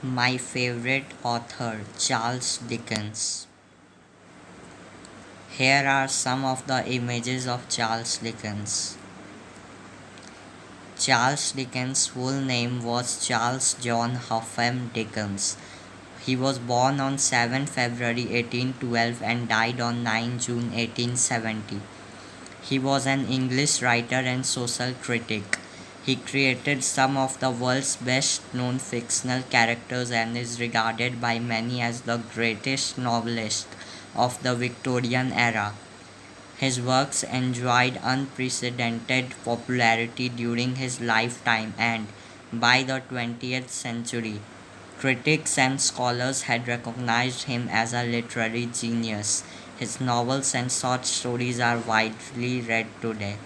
My favorite author, Charles Dickens. Here are some of the images of Charles Dickens. Charles Dickens' full name was Charles John Huffam Dickens. He was born on 7 February 1812 and died on 9 June 1870. He was an English writer and social critic. He created some of the world's best known fictional characters and is regarded by many as the greatest novelist of the Victorian era. His works enjoyed unprecedented popularity during his lifetime, and by the 20th century, critics and scholars had recognized him as a literary genius. His novels and short stories are widely read today.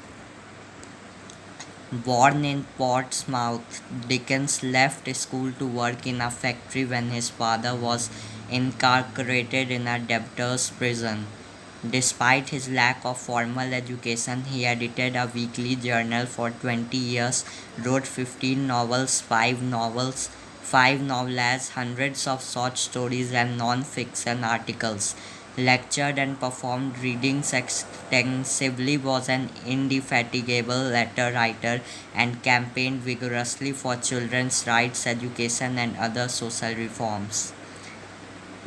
Born in Portsmouth, Dickens left school to work in a factory when his father was incarcerated in a debtor's prison. Despite his lack of formal education, he edited a weekly journal for 20 years, wrote 15 novels, 5 novellas, hundreds of short stories and non-fiction articles, lectured and performed readings extensively, was an indefatigable letter writer, and campaigned vigorously for children's rights, education, and other social reforms.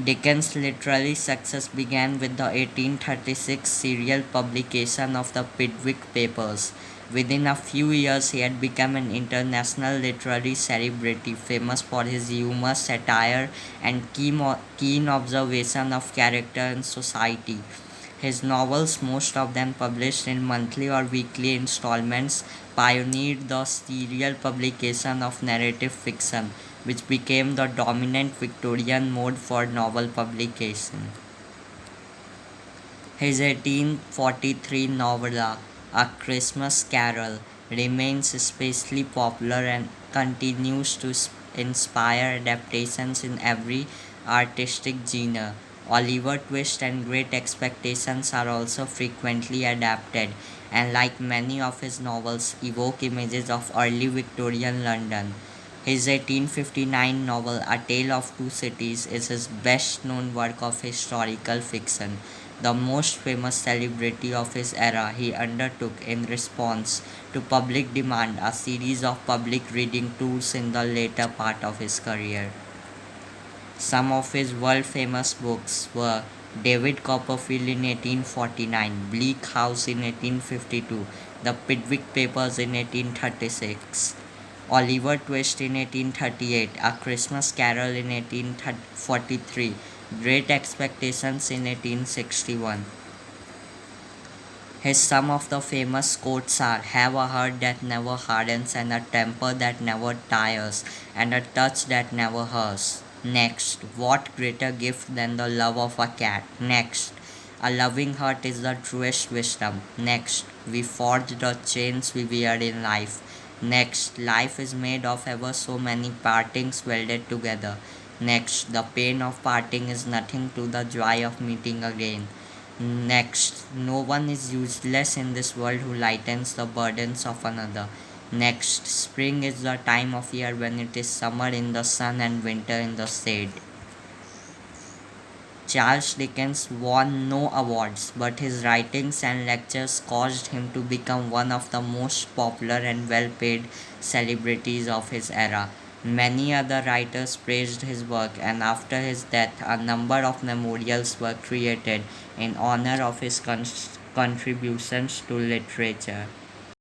Dickens' literary success began with the 1836 serial publication of the Pickwick Papers. Within a few years, he had become an international literary celebrity, famous for his humor, satire, and keen observation of character and society. His novels, most of them published in monthly or weekly installments, pioneered the serial publication of narrative fiction, which became the dominant Victorian mode for novel publication. His 1843 novella, A Christmas Carol, remains especially popular and continues to inspire adaptations in every artistic genre. Oliver Twist and Great Expectations are also frequently adapted, and like many of his novels, evoke images of early Victorian London. His 1859 novel A Tale of Two Cities is his best known work of historical fiction. The most famous celebrity of his era, he undertook in response to public demand a series of public reading tours in the later part of his career. Some of his world famous books were David Copperfield in 1849, Bleak House in 1852, The Pickwick Papers in 1836, Oliver Twist in 1838, A Christmas Carol in 1843, Great Expectations in 1861. His some of the famous quotes are Have a heart that never hardens, and a temper that never tires, and a touch that never hurts. Next, what greater gift than the love of a cat? Next, a loving heart is the truest wisdom. Next, we forge the chains we wear in life. Next, life is made of ever so many partings welded together. Next, the pain of parting is nothing to the joy of meeting again. Next, no one is useless in this world who lightens the burdens of another. Next, spring is the time of year when it is summer in the sun and winter in the shade. Charles Dickens won no awards, but his writings and lectures caused him to become one of the most popular and well paid celebrities of his era. Many other writers praised his work, and after his death, a number of memorials were created in honor of his contributions to literature.